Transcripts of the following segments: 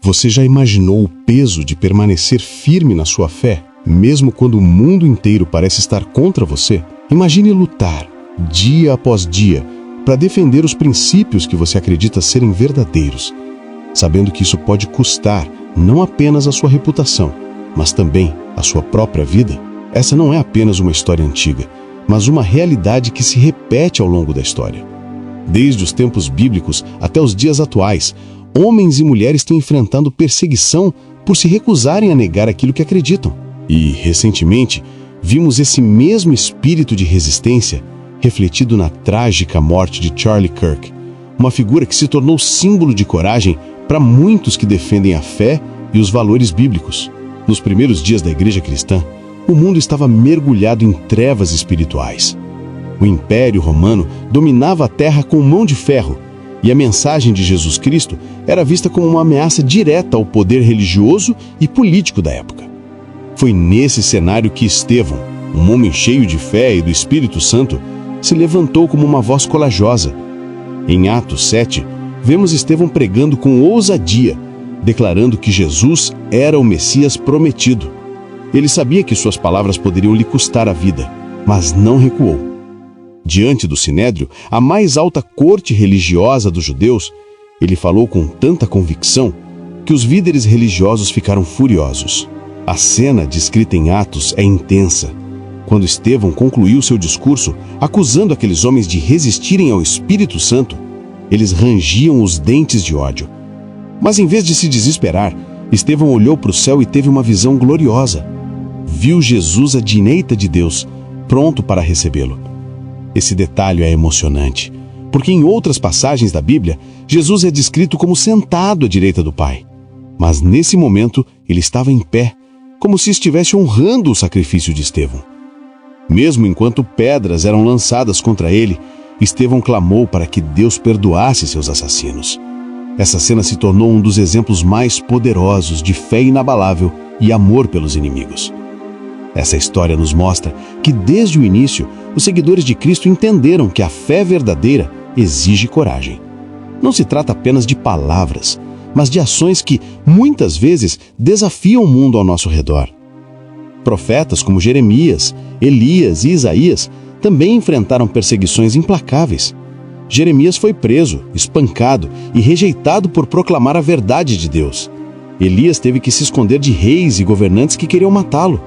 Você já imaginou o peso de permanecer firme na sua fé, mesmo quando o mundo inteiro parece estar contra você? Imagine lutar, dia após dia, para defender os princípios que você acredita serem verdadeiros, sabendo que isso pode custar não apenas a sua reputação, mas também a sua própria vida. Essa não é apenas uma história antiga, mas uma realidade que se repete ao longo da história. Desde os tempos bíblicos até os dias atuais, homens e mulheres estão enfrentando perseguição por se recusarem a negar aquilo que acreditam. E, recentemente, vimos esse mesmo espírito de resistência refletido na trágica morte de Charlie Kirk, uma figura que se tornou símbolo de coragem para muitos que defendem a fé e os valores bíblicos. Nos primeiros dias da Igreja Cristã, o mundo estava mergulhado em trevas espirituais. O Império Romano dominava a terra com mão de ferro, e a mensagem de Jesus Cristo era vista como uma ameaça direta ao poder religioso e político da época. Foi nesse cenário que Estevão, um homem cheio de fé e do Espírito Santo, se levantou como uma voz corajosa. Em Atos 7, vemos Estevão pregando com ousadia, declarando que Jesus era o Messias prometido. Ele sabia que suas palavras poderiam lhe custar a vida, mas não recuou. Diante do Sinédrio, a mais alta corte religiosa dos judeus, ele falou com tanta convicção que os líderes religiosos ficaram furiosos. A cena descrita em Atos é intensa. Quando Estevão concluiu seu discurso, acusando aqueles homens de resistirem ao Espírito Santo, eles rangiam os dentes de ódio. Mas em vez de se desesperar, Estevão olhou para o céu e teve uma visão gloriosa. Viu Jesus à direita de Deus, pronto para recebê-lo. Esse detalhe é emocionante, porque em outras passagens da Bíblia, Jesus é descrito como sentado à direita do Pai. Mas nesse momento, ele estava em pé, como se estivesse honrando o sacrifício de Estevão. Mesmo enquanto pedras eram lançadas contra ele, Estevão clamou para que Deus perdoasse seus assassinos. Essa cena se tornou um dos exemplos mais poderosos de fé inabalável e amor pelos inimigos. Essa história nos mostra que, desde o início, os seguidores de Cristo entenderam que a fé verdadeira exige coragem. Não se trata apenas de palavras, mas de ações que, muitas vezes, desafiam o mundo ao nosso redor. Profetas como Jeremias, Elias e Isaías também enfrentaram perseguições implacáveis. Jeremias foi preso, espancado e rejeitado por proclamar a verdade de Deus. Elias teve que se esconder de reis e governantes que queriam matá-lo.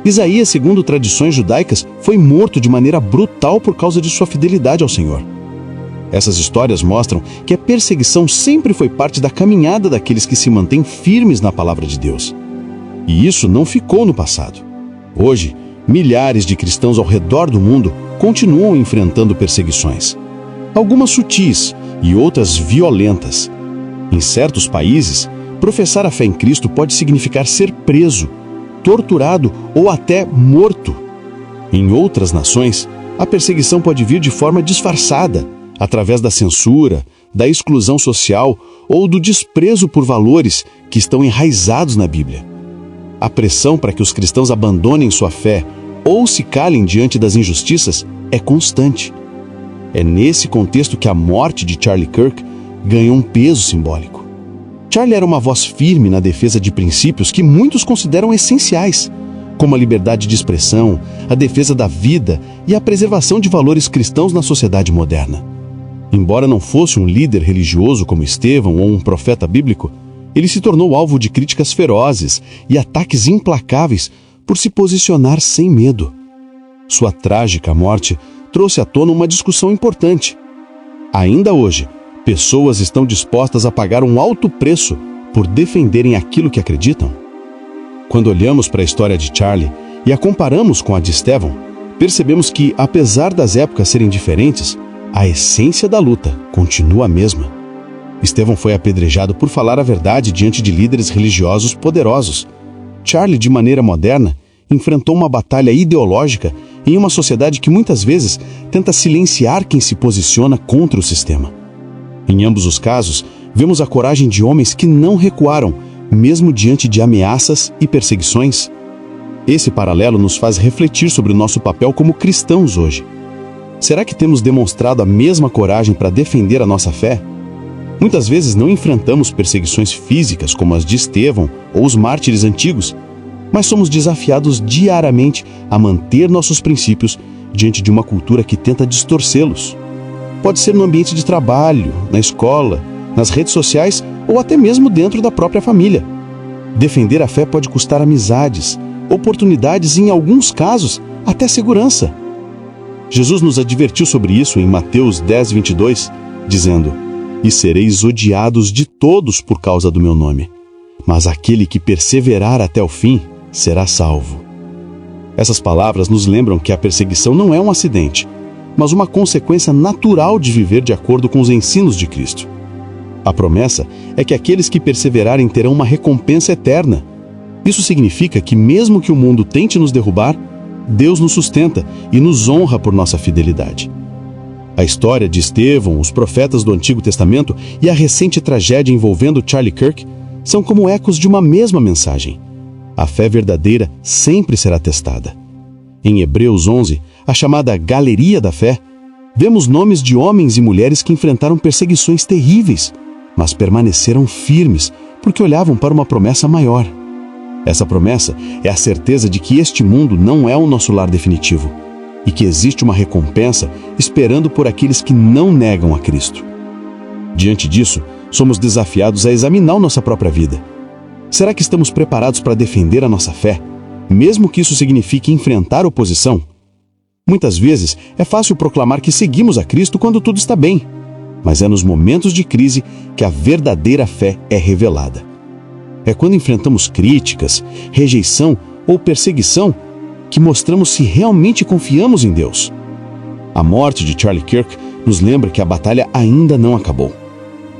Isaías, segundo tradições judaicas, foi morto de maneira brutal por causa de sua fidelidade ao Senhor. Essas histórias mostram que a perseguição sempre foi parte da caminhada daqueles que se mantêm firmes na palavra de Deus. E isso não ficou no passado. Hoje, milhares de cristãos ao redor do mundo continuam enfrentando perseguições. Algumas sutis e outras violentas. Em certos países, professar a fé em Cristo pode significar ser preso, torturado ou até morto. Em outras nações, a perseguição pode vir de forma disfarçada, através da censura, da exclusão social ou do desprezo por valores que estão enraizados na Bíblia. A pressão para que os cristãos abandonem sua fé ou se calem diante das injustiças é constante. É nesse contexto que a morte de Charlie Kirk ganhou um peso simbólico. Charlie era uma voz firme na defesa de princípios que muitos consideram essenciais, como a liberdade de expressão, a defesa da vida e a preservação de valores cristãos na sociedade moderna. Embora não fosse um líder religioso como Estevão ou um profeta bíblico, ele se tornou alvo de críticas ferozes e ataques implacáveis por se posicionar sem medo. Sua trágica morte trouxe à tona uma discussão importante. Ainda hoje, pessoas estão dispostas a pagar um alto preço por defenderem aquilo que acreditam? Quando olhamos para a história de Charlie e a comparamos com a de Estevão, percebemos que, apesar das épocas serem diferentes, a essência da luta continua a mesma. Estevão foi apedrejado por falar a verdade diante de líderes religiosos poderosos. Charlie, de maneira moderna, enfrentou uma batalha ideológica em uma sociedade que muitas vezes tenta silenciar quem se posiciona contra o sistema. Em ambos os casos, vemos a coragem de homens que não recuaram, mesmo diante de ameaças e perseguições. Esse paralelo nos faz refletir sobre o nosso papel como cristãos hoje. Será que temos demonstrado a mesma coragem para defender a nossa fé? Muitas vezes não enfrentamos perseguições físicas como as de Estevão ou os mártires antigos, mas somos desafiados diariamente a manter nossos princípios diante de uma cultura que tenta distorcê-los. Pode ser no ambiente de trabalho, na escola, nas redes sociais ou até mesmo dentro da própria família. Defender a fé pode custar amizades, oportunidades e, em alguns casos, até segurança. Jesus nos advertiu sobre isso em Mateus 10:22, dizendo: "E sereis odiados de todos por causa do meu nome, mas aquele que perseverar até o fim será salvo." Essas palavras nos lembram que a perseguição não é um acidente, mas uma consequência natural de viver de acordo com os ensinos de Cristo. A promessa é que aqueles que perseverarem terão uma recompensa eterna. Isso significa que mesmo que o mundo tente nos derrubar, Deus nos sustenta e nos honra por nossa fidelidade. A história de Estevão, os profetas do Antigo Testamento e a recente tragédia envolvendo Charlie Kirk são como ecos de uma mesma mensagem. A fé verdadeira sempre será testada. Em Hebreus 11, a chamada Galeria da Fé, vemos nomes de homens e mulheres que enfrentaram perseguições terríveis, mas permaneceram firmes porque olhavam para uma promessa maior. Essa promessa é a certeza de que este mundo não é o nosso lar definitivo e que existe uma recompensa esperando por aqueles que não negam a Cristo. Diante disso, somos desafiados a examinar nossa própria vida. Será que estamos preparados para defender a nossa fé, mesmo que isso signifique enfrentar oposição? Muitas vezes é fácil proclamar que seguimos a Cristo quando tudo está bem, mas é nos momentos de crise que a verdadeira fé é revelada. É quando enfrentamos críticas, rejeição ou perseguição que mostramos se realmente confiamos em Deus. A morte de Charlie Kirk nos lembra que a batalha ainda não acabou.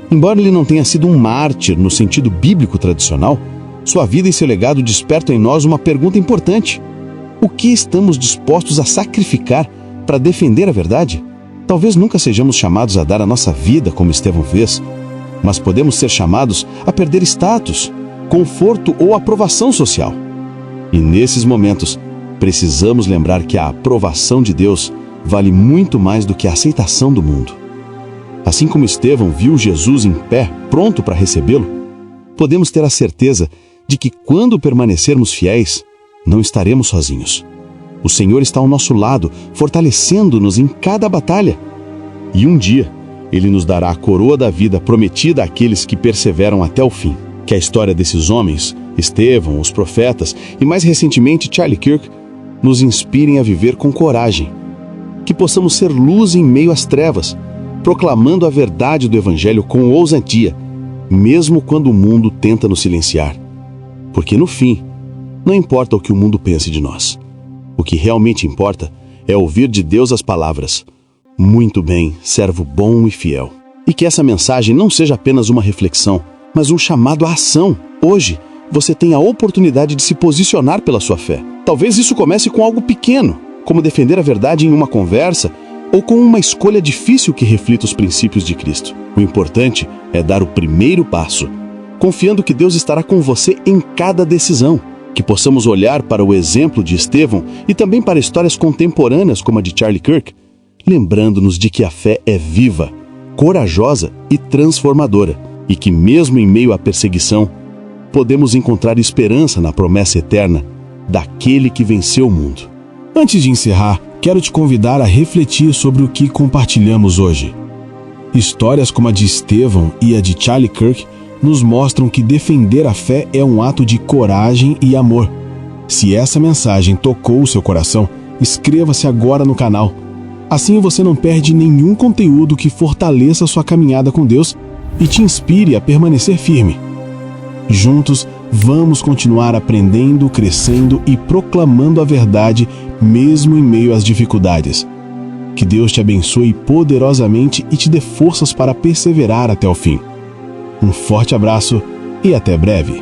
Embora ele não tenha sido um mártir no sentido bíblico tradicional, sua vida e seu legado despertam em nós uma pergunta importante: o que estamos dispostos a sacrificar para defender a verdade? Talvez nunca sejamos chamados a dar a nossa vida como Estevão fez, mas podemos ser chamados a perder status, conforto ou aprovação social. E nesses momentos, precisamos lembrar que a aprovação de Deus vale muito mais do que a aceitação do mundo. Assim como Estevão viu Jesus em pé, pronto para recebê-lo, podemos ter a certeza de que quando permanecermos fiéis, não estaremos sozinhos. O Senhor está ao nosso lado, fortalecendo-nos em cada batalha. E um dia, Ele nos dará a coroa da vida prometida àqueles que perseveram até o fim. Que a história desses homens, Estevão, os profetas e mais recentemente Charlie Kirk, nos inspirem a viver com coragem. Que possamos ser luz em meio às trevas, proclamando a verdade do Evangelho com ousadia, mesmo quando o mundo tenta nos silenciar. Porque no fim, não importa o que o mundo pense de nós. O que realmente importa é ouvir de Deus as palavras: "Muito bem, servo bom e fiel." E que essa mensagem não seja apenas uma reflexão, mas um chamado à ação. Hoje, você tem a oportunidade de se posicionar pela sua fé. Talvez isso comece com algo pequeno, como defender a verdade em uma conversa, ou com uma escolha difícil que reflita os princípios de Cristo. O importante é dar o primeiro passo, confiando que Deus estará com você em cada decisão. Que possamos olhar para o exemplo de Estevão e também para histórias contemporâneas como a de Charlie Kirk, lembrando-nos de que a fé é viva, corajosa e transformadora, e que mesmo em meio à perseguição, podemos encontrar esperança na promessa eterna daquele que venceu o mundo. Antes de encerrar, quero te convidar a refletir sobre o que compartilhamos hoje. Histórias como a de Estevão e a de Charlie Kirk nos mostram que defender a fé é um ato de coragem e amor. Se essa mensagem tocou o seu coração, inscreva-se agora no canal. Assim você não perde nenhum conteúdo que fortaleça sua caminhada com Deus e te inspire a permanecer firme. Juntos, vamos continuar aprendendo, crescendo e proclamando a verdade mesmo em meio às dificuldades. Que Deus te abençoe poderosamente e te dê forças para perseverar até o fim. Um forte abraço e até breve.